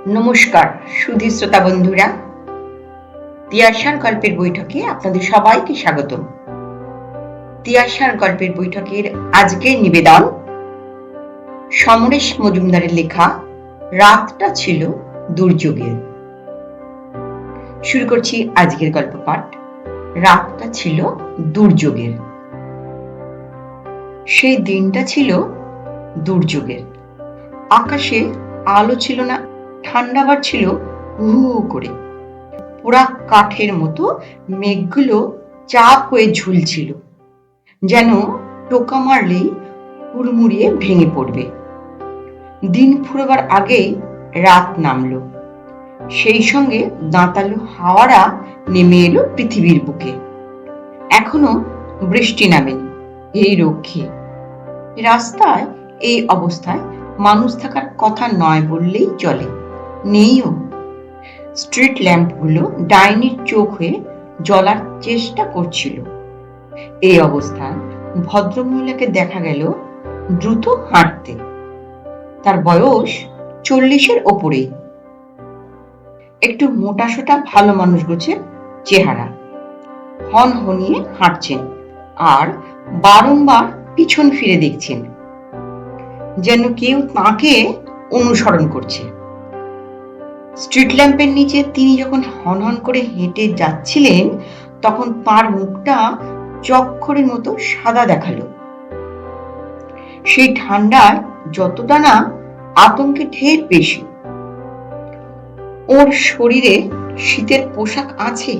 নমস্কার সুধী শ্রোতা বন্ধুরা, তিয়াশার গল্পের বৈঠকে আপনাদের সবাইকে স্বাগতম। তিয়াশার গল্পের বৈঠকের আজকের নিবেদন সমরেশ মজুমদারের লেখা রাতটা ছিল দুর্যোগের। শুরু করছি আজকের গল্প পাঠ। রাতটা ছিল দুর্যোগের। সেই দিনটা ছিল দুর্যোগের। আকাশে আলো ছিল না, ঠান্ডা ছিল হু হু করে। পোড়া কাঠের মতো মেঘগুলো চাপ হয়ে ঝুলছিল, যেন টোকা মারলেই হুড়মুড়িয়ে ভেঙে পড়বে। দিন ফুরোবার আগেই রাত নামলো। সেই সঙ্গে দাঁতালো হাওয়ারা নেমে এলো পৃথিবীর বুকে। এখনো বৃষ্টি নামেনি, এই রক্ষে। রাস্তায় এই অবস্থায় মানুষ থাকার কথা নয় বললেই চলে, নেইও। স্ট্রিট ল্যাম্পগুলো ডাইনির চোখ হয়ে জ্বলার চেষ্টা করছিল। এই অবস্থায় ভদ্রমহিলাকে দেখা গেল দ্রুত হাঁটতে। তার বয়স 40-এর ওপরেই। একটু মোটাসোটা ভালো মানুষ গোছের চেহারা। হনহনিয়ে হাঁটছেন আর বারংবার পিছন ফিরে দেখছেন, যেন কেউ তাকে অনুসরণ করছে। স্ট্রিট ল্যাম্পের নিচে তিনি যখন হনহন করে হেঁটে যাচ্ছিলেন, তখন তার মুখটা চক্করের মতো সাদা দেখালো। সেই ঠান্ডায় যতটা না আতঙ্কে ঢের বেশি। ওর শরীরে শীতের পোশাক আছে,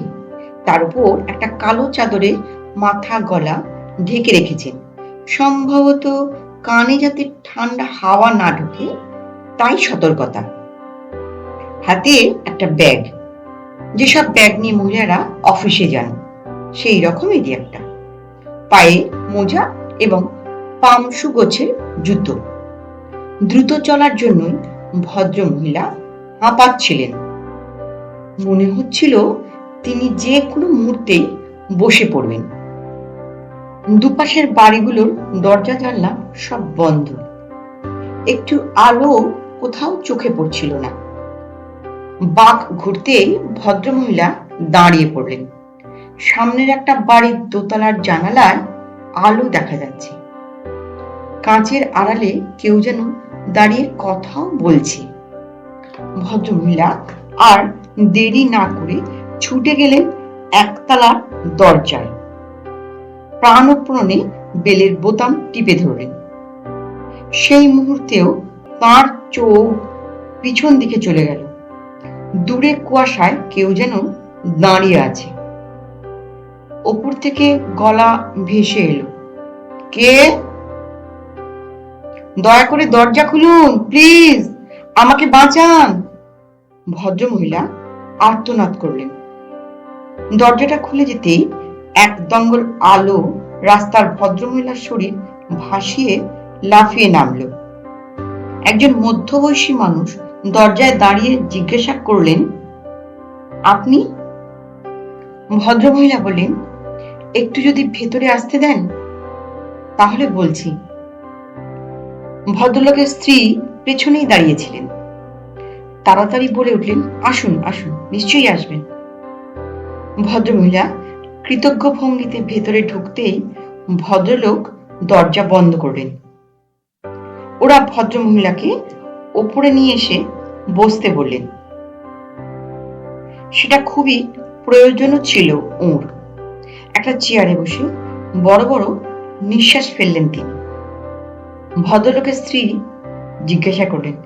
তার উপর একটা কালো চাদরে মাথা গলা ঢেকে রেখেছেন, সম্ভবত কানে যাতে ঠান্ডা হাওয়া না ঢোকে তাই সতর্কতা। হাতে একটা ব্যাগ, যেসব ব্যাগ নিয়ে মহিলারা অফিসে যান সেই রকমেরই একটা। পায়ে মোজা এবং পামসু গোছের জুতো। দ্রুত চলার জন্যই ভদ্র মহিলা হাঁপাচ্ছিলেন। মনে হচ্ছিল তিনি যে কোনো মুহূর্তেই বসে পড়বেন। দুপাশের বাড়িগুলোর দরজা জানলা সব বন্ধ। একটু আলো কোথাও চোখে পড়ছিল না। বাঁক ঘুরতেই ভদ্রমহিলা দাঁড়িয়ে পড়লেন। সামনের একটা বাড়ির দোতলার জানালায় আলো দেখা যাচ্ছে। কাঁচের আড়ালে কেউ যেন দাঁড়িয়ে কথাও বলছে। ভদ্রমহিলা আর দেরি না করে ছুটে গেলেন একতলার দরজায়। প্রাণপণে বেলের বোতাম টিপে ধরলেন। সেই মুহূর্তেও তার চোখ পিছন দিকে চলে গেল। দূরে কুয়াশায় কেউ যেন দাঁড়িয়ে আছে। ওপর থেকে গলা ভেসে এলো, কে? দয়া করে দরজা খুলুন প্লিজ, আমাকে বাঁচান। ভদ্রমহিলা আর্তনাদ করলেন। দরজাটা খুলে যেতেই এক দঙ্গল আলো রাস্তার ভদ্রমহিলার শরীর ভাসিয়ে লাফিয়ে নামলো। একজন মধ্যবয়সী মানুষ দরজায় দাঁড়িয়ে জিজ্ঞাসা করলেন, আপনি? ভদ্রমহিলা বললেন, একটু যদি ভেতরে আসতে দেন তাহলে বলছি। ভদ্রলোকের স্ত্রী পেছনেই দাঁড়িয়েছিলেন। তাড়াতাড়ি বলে উঠলেন, আসুন আসুন, নিশ্চয়ই আসবেন। ভদ্রমহিলা কৃতজ্ঞ ভঙ্গিতে ভেতরে ঢুকতেই ভদ্রলোক দরজা বন্ধ করলেন। ওরা ভদ্রমহিলাকে ওপরে নিয়ে এসে বসতে বললেন। সেটা খুবই প্রয়োজনও ছিল ওর। একটা চেয়ারে বসে বড় বড় নিঃশ্বাস ফেললেন তিনি। ভদ্রলোকের স্ত্রী জিজ্ঞাসা করলেন,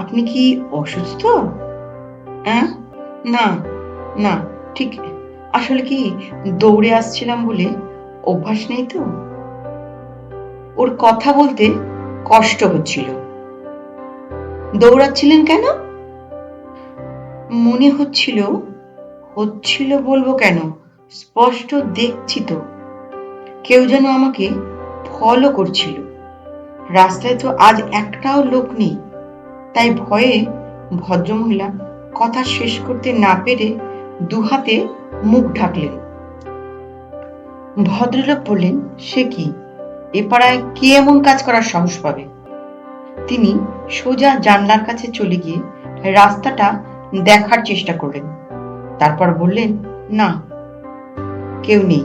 আপনি কি অসুস্থ? না না, ঠিক আসলে কি দৌড়ে আসছিলাম বলে অভ্যাস নেই তো। ওর কথা বলতে কষ্ট হচ্ছিল। দৌড়াচ্ছিলেন কেন? মনে হচ্ছিল বলবো কেন, স্পষ্ট দেখছি তো কেউ যেন আমাকে ফলো করছিল। রাস্তায় তো আজ একটাও লোক নেই, তাই ভয়ে ভদ্রমহিলা কথা শেষ করতে না পেরে দুহাতে মুখ ঢাকলেন। ভদ্রলোক বললেন, সে কি, এ পাড়ায় কে এমন কাজ করার সাহস পাবে? তিনি সোজা জানলার কাছে চলে গিয়ে রাস্তাটা দেখার চেষ্টা করলেন। তারপর বললেন, না, কেউ নেই।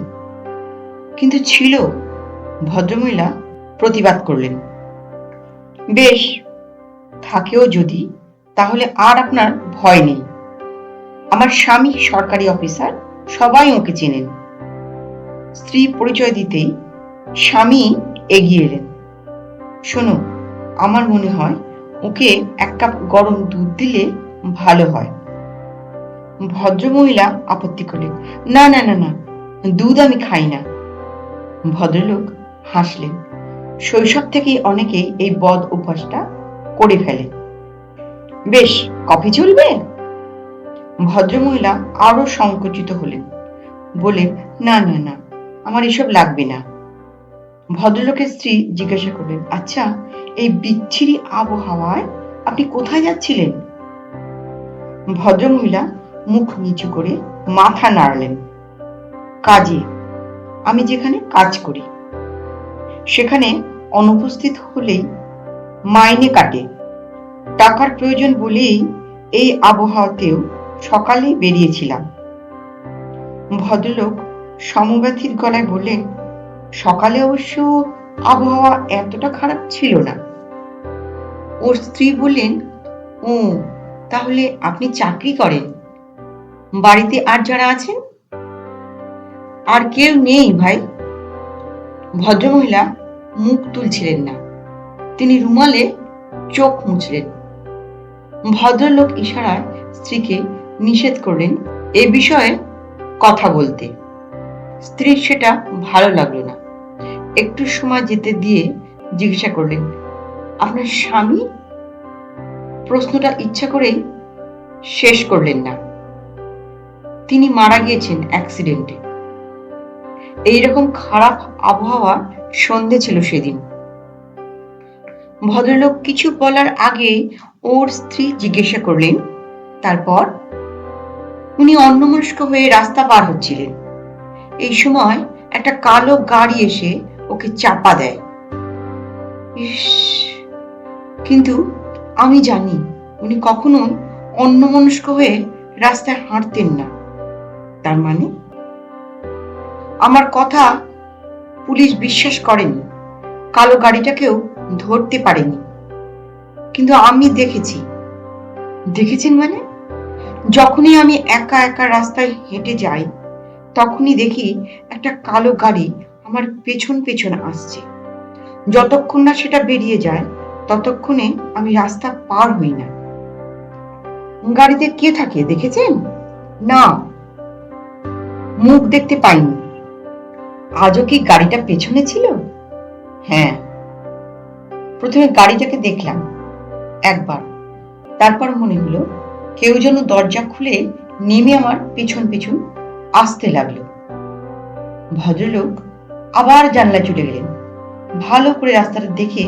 কিন্তু ছিল। ভদ্রমহিলা প্রতিবাদ করলেন। বেশ, থাকেও যদি, তাহলে আর আপনার ভয় নেই। আমার স্বামী সরকারি অফিসার, সবাই ওকে চেনেন। স্ত্রী পরিচয় দিতেই স্বামী এগিয়ে এলেন। শোনো, আমার মনে হয় ওকে এক কাপ গরম দুধ দিলে ভালো হয়। ভদ্রমহিলা আপত্তি করলেন, না না না না, দুধ আমি খাই না। ভদ্রলোক হাসলেন। শৈশব থেকেই অনেকে এই বদ অভ্যাসটা করে ফেলে। বেশ, কফি চলবে? ভদ্রমহিলা আরো সংকুচিত হলেন, বলেন, না না না, আমার এসব লাগবে না। ভদ্রলোকের স্ত্রী জিজ্ঞাসা করলেন, আচ্ছা, এই বিচ্ছিরি আবহাওয়ায় আপনি কোথায় যাচ্ছিলেন? ভদ্রমহিলা মুখ নিচু করে মাথা নাড়লেন। কাজে। আমি যেখানে কাজ করি সেখানে অনুপস্থিত হলেই মাইনে কাটে। টাকার প্রয়োজন বলেই এই আবহাওয়াতেও সকালে বেরিয়েছিলাম। ভদ্রলোক সমব্যথিত গলায় বললেন, সকালে অবশ্য আবহাওয়া এতটা খারাপ ছিল না। ওর স্ত্রী বললেন, ও, তাহলে আপনি চাকরি করেন? বাড়িতে আর যারা আছেন? আর কেউ নেই ভাই। ভদ্রমহিলা মুখ তুলছিলেন না। তিনি রুমালে চোখ মুছলেন। ভদ্রলোক ইশারায় স্ত্রীকে নিষেধ করলেন এ বিষয়ে কথা বলতে। স্ত্রীর সেটা ভালো লাগলো না। একটু সময় যেতে দিয়ে জিজ্ঞাসা করলেন, আপনার স্বামী? প্রশ্নটা ইচ্ছা করেই শেষ করলেন না। তিনি মারা গিয়েছেন অ্যাক্সিডেন্টে। এইরকম খারাপ আবহাওয়া সন্ধে ছিল সেদিন। ভদ্রলোক কিছু বলার আগে ওর স্ত্রী জিজ্ঞাসা করলেন, তারপর? উনি অন্যমনস্ক হয়ে রাস্তা পার হচ্ছিলেন। এই সময় একটা কালো গাড়ি এসে ওকে চাপা দেয়। ইস! কিন্তু আমি জানি উনি কখনোই অন্যমনস্ক হয়ে রাস্তায় হাঁটতেন না। তার মানে? আমার কথা পুলিশ বিশ্বাস করেনি। কালো গাড়িটাকেও ধরতে পারেনি। কিন্তু আমি দেখেছি। দেখেছেন মানে? যখনই আমি একা একা রাস্তায় হেঁটে যাই, তখনই দেখি একটা কালো গাড়ি আমার পেছন পেছন আসছে। যতক্ষণ না সেটা বেরিয়ে যায়, ততক্ষণে আমি রাস্তা পার হই না। গাড়িতে কে থাকে দেখেছেন? না, মুখ দেখতে পাইনি। আজও কি গাড়িটা পেছনে ছিল? হ্যাঁ। প্রথমে গাড়িটাকে দেখলাম একবার, তারপর মনে হলো কেউ যেন দরজা খুলে নেমে আমার পেছন পেছন আসতে লাগলো। ভদ্রলোক আবার জানলা চলে গেলেন। ভালো করে রাস্তাটা দেখে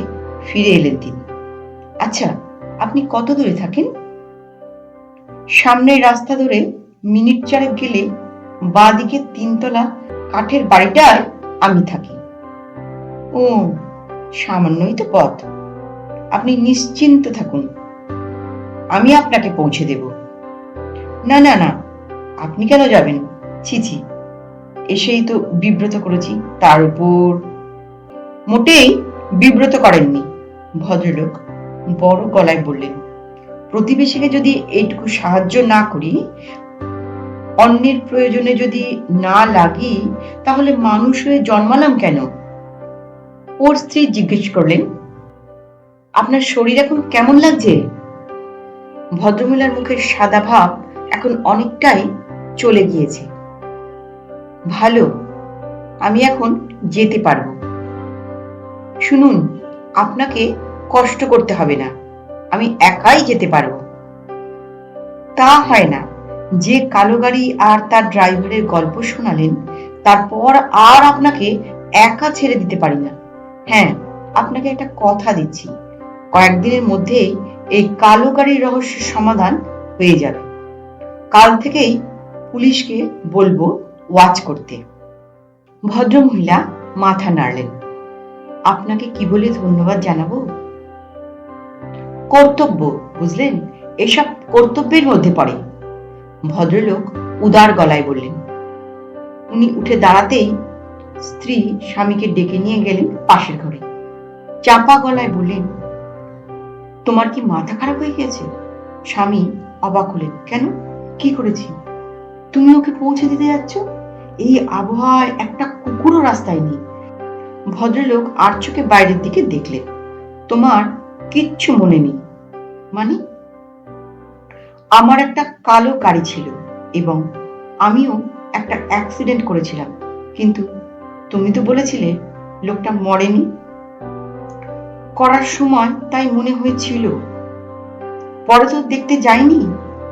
ফিরে এলেন তিনি। আচ্ছা, আপনি কত দূরে থাকেন? সামনের রাস্তা ধরে মিনিট চারেক গেলে বাঁদিকে 3 তলা কাঠের বাড়িটায় আমি থাকি। ও, সামান্যই তো পথ। আপনি নিশ্চিন্ত থাকুন, আমি আপনাকে পৌঁছে দেব। না না না, আপনি কেন যাবেন? ছি ছি, এসেই তো বিব্রত করেছি। তার উপর মোটেই বিব্রত করেননি। ভদ্রলোক বড় গলায় বললেন, প্রতিবেশীকে যদি এইটুকু সাহায্য না করি, অন্যের প্রয়োজনে যদি না লাগি, তাহলে মানুষ হয়ে জন্মালাম কেন? ওর স্ত্রী জিজ্ঞেস করলেন, আপনার শরীর এখন কেমন লাগছে? ভদ্রমহিলার মুখের সাদা ভাব এখন অনেকটাই চলে গিয়েছে। ভালো, আমি এখন যেতে পারবো। শুনুন, আপনাকে কষ্ট করতে হবে না, আমি একাই যেতে পারবো। তা হয় না। যে কালো গাড়ি আর তার ড্রাইভারের গল্প শোনালেন, তারপর আর আপনাকে একা ছেড়ে দিতে পারি না। হ্যাঁ, আপনাকে একটা কথা দিচ্ছি, কয়েকদিনের মধ্যেই এই কালো গাড়ির রহস্যের সমাধান হয়ে যাবে। কাল থেকেই পুলিশকে বলবো ওয়াচ করতে। ভদ্রমহিলা মাথা নাড়লেন। আপনাকে কি বলে ধন্যবাদ জানাবো? কর্তব্য, বুঝলেন? এসব কর্তব্যের মধ্যে পড়ে, ভদ্রলোক উদার গলায় বললেন। উনি উঠে দাঁড়াতেই স্ত্রী স্বামীকে ডেকে নিয়ে গেলেন পাশের ঘরে। চাপা গলায় বললেন, তোমার কি মাথা খারাপ হয়ে গেছে? স্বামী অবাক হলেন। কেন, কি করেছি? তুমি ওকে পৌঁছে দিতে যাচ্ছ? এই আবহাওয়ায় একটা কুকুরও রাস্তায় নেই। ভদ্রলোক আর চোখে বাইরের দিকে দেখলেন। তোমার কিচ্ছু মনে নেই মানে? আমার একটা কালো গাড়ি ছিল এবং আমিও একটা অ্যাক্সিডেন্ট করেছিলাম, কিন্তু তুমি তো বলেছিলে লোকটা মরেনি। করার সময় তাই মনে হয়েছিল, পরে তো দেখতে যাইনি,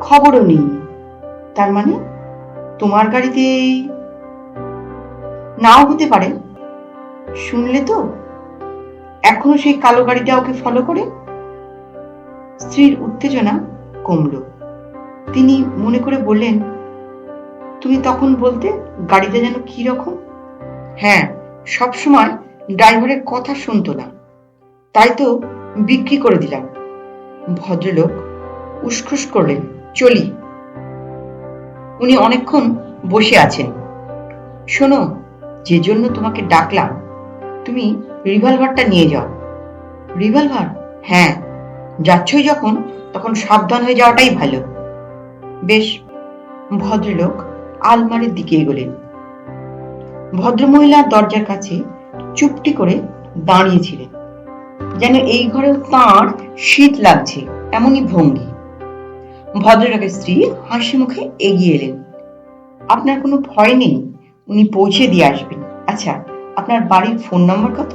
খবরও নেই। তার মানে তোমার গাড়িতে নাও হতে পারে। শুনলে তো, এখনো সেই কালো গাড়িটা ওকে ফলো করে। স্ত্রীর উত্তেজনা কমল। তিনি মনে করে বললেন, তুমি তখন বলতে গাড়িটা যেন কি রকম? হ্যাঁ, সবসময় ড্রাইভারের কথা শুনতো না, তাই তো বিক্রি করে দিলাম। ভদ্রলোক উসখুস করলেন, চলি। উনি অনেকক্ষণ বসে আছেন। শোনো, যে জন্য তোমাকে ডাকলাম, তুমি রিভলভারটা নিয়ে যাও। রিভলভার? হ্যাঁ, যাচ্ছই যখন, তখন সাবধান হয়ে যাওয়াটাই ভালো। বেশ। ভদ্রলোক আলমারির দিকে এগোলেন। ভদ্রমহিলা দরজার কাছে চুপটি করে দাঁড়িয়েছিলেন, যেন এই ঘরেও তাঁর শীত লাগছে এমনই ভঙ্গি। ভদ্রলোকের স্ত্রী হাসি মুখে এগিয়ে এলেন। আপনার কোনো ভয় নেই, উনি পৌঁছে দিয়ে আসবেন। আচ্ছা, আপনার বাড়ির ফোন নাম্বার কত?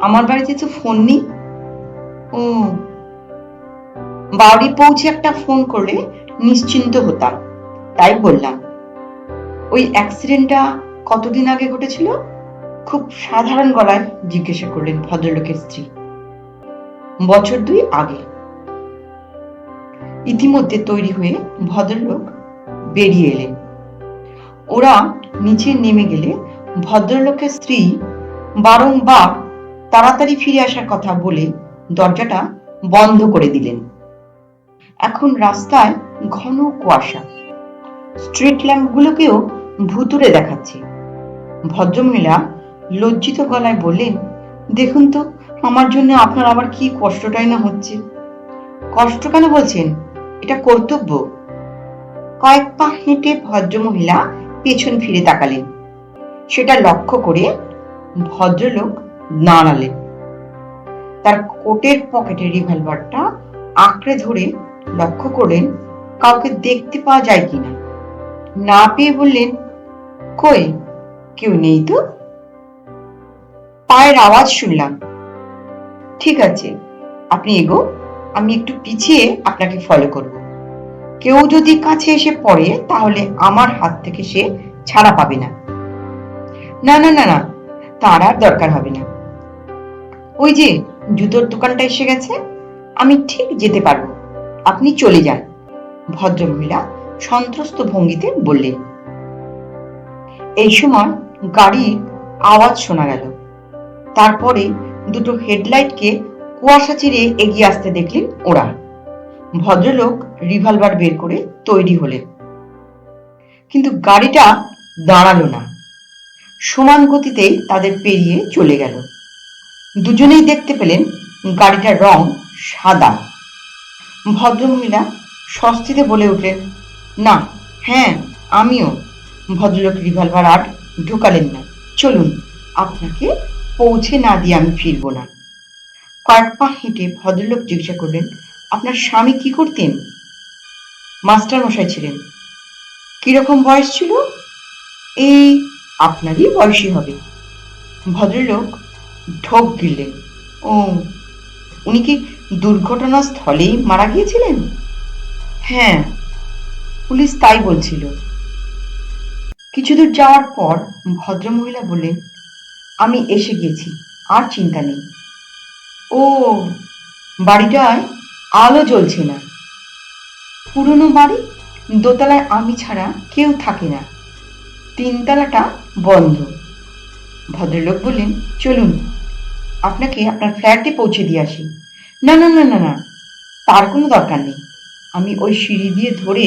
আমার বাড়িতে তো ফোন নেই। ও, বাড়ি পৌঁছে একটা ফোন করলে নিশ্চিন্ত হতাম, তাই বললাম। ওই অ্যাক্সিডেন্টটা কতদিন আগে ঘটেছিল? খুব সাধারণ গলায় জিজ্ঞাসা করলেন ভদ্রলোকের স্ত্রী। বছর 2 আগে। ইতিমধ্যে তৈরি হয়ে ভদ্রলোক বেরিয়ে এলেন। ওরা নিচে নেমে গেলে ভদ্রলোকের স্ত্রী বারংবার তাড়াতাড়ি ফিরে আসার কথা বলে দরজাটা বন্ধ করে দিলেন। এখন রাস্তায় ঘন কুয়াশা, স্ট্রিট ল্যাম্পগুলোকেও ভুতুড়ে দেখাচ্ছে। ভদ্রমহিলা লজ্জিত গলায় বললেন, দেখুন তো, আমার জন্য আপনার আবার কি কষ্টটাই না হচ্ছে। কষ্ট কেন বলছেন? এটা কর্তব্য। কয়েক পা হেঁটে ভদ্রমহিলা পেছন ফিরে তাকালেন। সেটা লক্ষ্য করে ভদ্রলোক দাঁড়ালেন। তার কোটের পকেটে রিভলভারটা আঁকড়ে ধরে লক্ষ্য করলেন কাউকে দেখতে পাওয়া যায় কিনা। না পেয়ে বললেন, কই, কেউ নেই তো। পায়ের আওয়াজ শুনলাম। ঠিক আছে, আপনি এগো, আমি একটু পিছিয়ে আপনাকে ফলো করব। কেউ যদি কাছে এসে পড়ে তাহলে আমার হাত থেকে সে ছাড়া পাবে না। না না না না, তার আর দরকার হবে না। ওই যে জুতোর দোকানটা এসে গেছে, আমি ঠিক যেতে পারবো, আপনি চলে যান। ভদ্রমহিলা সন্ত্রস্ত ভঙ্গিতে বললেন। এই সময় গাড়ির আওয়াজ শোনা গেল। তারপরে দুটো হেডলাইটকে কুয়াশা চিরে এগিয়ে আসতে দেখলেন ওরা। ভদ্রলোক রিভলভার বের করে তৈরি হলেন, কিন্তু গাড়িটা দাঁড়ালো না। সমান গতিতে তাদের পেরিয়ে চলে গেল। দুজনেই দেখতে পেলেন গাড়িটার রং সাদা। ভদ্রমহিলা স্বস্তিতে বলে উঠলেন, না, হ্যাঁ, আমিও। ভদ্রলোক রিভলভার আর ঢোকালেন না। চলুন, আপনাকে পৌঁছে না দিয়ে আমি ফিরবো না। কয়েক পা হেঁটে ভদ্রলোক জিজ্ঞাসা করলেন, আপনার স্বামী কি করতেন? মাস্টার মশাই ছিলেন। কিরকম বয়স ছিল? এই আপনারই বয়সী হবে। ভদ্রলোক ঢোক গিললেন। ও, উনি কি দুর্ঘটনাস্থলেই মারা গিয়েছিলেন? হ্যাঁ, পুলিশ তাই বলছিল। কিছু দূর যাওয়ার পর ভদ্রমহিলা বললেন, আমি এসে গেছি, আর চিন্তা নেই। ও, বাড়িটায় আলো জ্বলছে না। পুরনো বাড়ি, দোতলায় আমি ছাড়া কেউ থাকে না, 3 তলাটা বন্ধ। ভদ্রলোক বললেন, চলুন, আপনাকে আপনার ফ্ল্যাটে পৌঁছে দিয়ে আসি। না না না না না, তার কোনো দরকার নেই, আমি ওই সিঁড়ি দিয়ে ধরে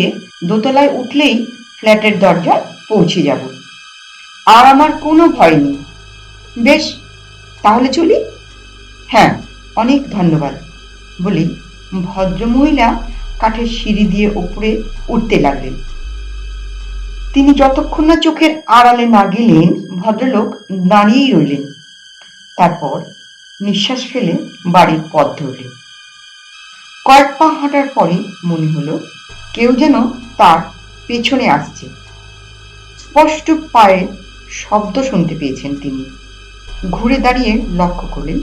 দোতলায় উঠলেই ফ্ল্যাটের দরজায় পৌঁছে যাব, আর আমার কোনো ভয় নেই। বেশ, তাহলে চলি। হ্যাঁ, অনেক ধন্যবাদ বলে ভদ্রমহিলা কাঠের সিঁড়ি দিয়ে উপরে উঠতে লাগলেন। তিনি যতক্ষণ না চোখের আড়ালে না গেলেন, ভদ্রলোক দাঁড়িয়েই রইলেন। তারপর নিঃশ্বাস ফেলে বাড়ির পথ ধরলেন। কয়েক পা হাঁটার পরে মনে হলো কেউ যেন তার পেছনে আসছে। স্পষ্ট পায়ের শব্দ শুনতে পেয়েছেন তিনি। ঘুরে দাঁড়িয়ে লক্ষ্য করলেন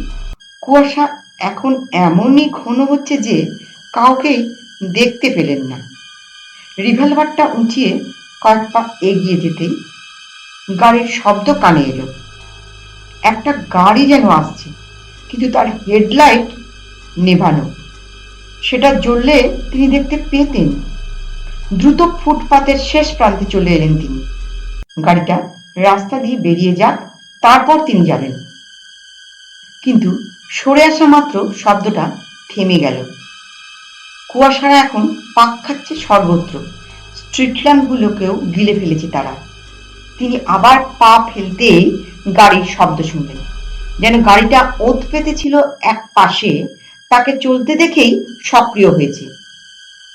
কুয়াশা এখন এমনই ঘন হচ্ছে যে কাউকেই দেখতে পেলেন না। রিভলভারটা উঁচিয়ে কয়েক পা এগিয়ে যেতেই গাড়ির শব্দ কানে এলো। একটা গাড়ি যেন আসছে, কিন্তু তার হেডলাইট নেভানো। সেটা জ্বললে তিনি দেখতে পেতেন। দ্রুত ফুটপাতের শেষ প্রান্তে চলে এলেন তিনি। গাড়িটা রাস্তা দিয়ে বেরিয়ে যাক, তারপর তিনি যাবেন। কিন্তু সরে আসা মাত্র শব্দটা থেমে গেল। কুয়াশারা এখন পাক খাচ্ছে সর্বত্র। স্ট্রিট ল্যাম্পগুলোকেও গিলে ফেলেছে তারা। তিনি আবার পা ফেলতেই গাড়ির শব্দ শুনলেন, যেন গাড়িটা ওত পেতেছিল এক পাশে। তাকে চলতে দেখেই সক্রিয় হয়েছে।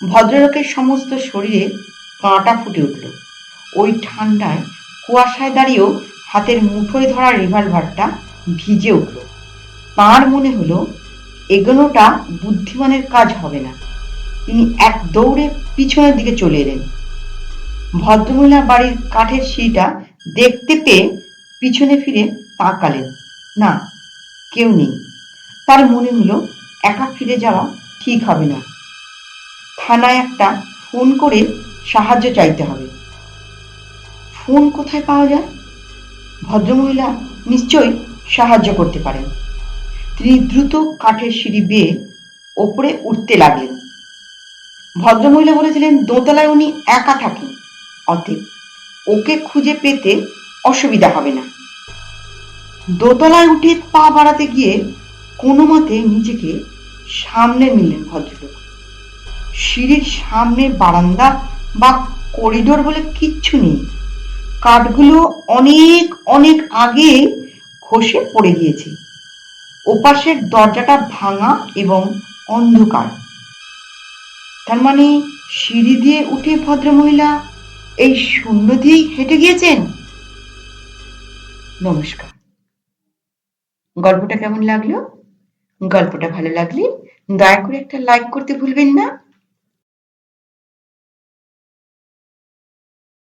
ভদ্রলোকের সমস্ত শরীরে কাঁটা ফুটে উঠল। ওই ঠান্ডায় কুয়াশায় দাঁড়িয়েও হাতের মুঠোয় ধরা রিভলভারটা ভিজে উঠল। তাঁর মনে হলো এগোনোটা বুদ্ধিমানের কাজ হবে না। তিনি এক দৌড়ে পিছনের দিকে চলে এলেন। ভদ্রমহিলা বাড়ির কাঠের সিঁড়িটা দেখতে পেয়ে পিছনে ফিরে তাকালেন। না, কেউ নেই। তার মনে হলো একা ফিরে যাওয়া ঠিক হবে না। থানায় একটা ফোন করে সাহায্য চাইতে হবে। ফোন কোথায় পাওয়া যায়? ভদ্রমহিলা নিশ্চয়ই সাহায্য করতে পারেন। তিনি দ্রুত কাঠের সিঁড়ি বেয়ে ওপরে উঠতে লাগলেন। ভদ্রমহিলা বলেছিলেন দোতলায় উনি একা থাকেন, অতএব ওকে খুঁজে পেতে অসুবিধা হবে না। দোতলায় উঠে পা বাড়াতে গিয়ে কোনো মতে নিজেকে সামনে নিলেন ভদ্রলোক। সিঁড়ির সামনে বারান্দা বা করিডোর বলে কিচ্ছু নেই। কাঠগুলো অনেক অনেক আগে খসে পড়ে গিয়েছে। ওপাশের দরজাটা ভাঙা এবং অন্ধকার। তার মানে সিঁড়ি দিয়ে উঠে ভদ্রমহিলা এই শূন্য দিয়েই হেঁটে গিয়েছেন। নমস্কার। গল্পটা কেমন লাগলো? গল্পটা ভালো লাগলে দয়া করে একটা লাইক করতে ভুলবেন না।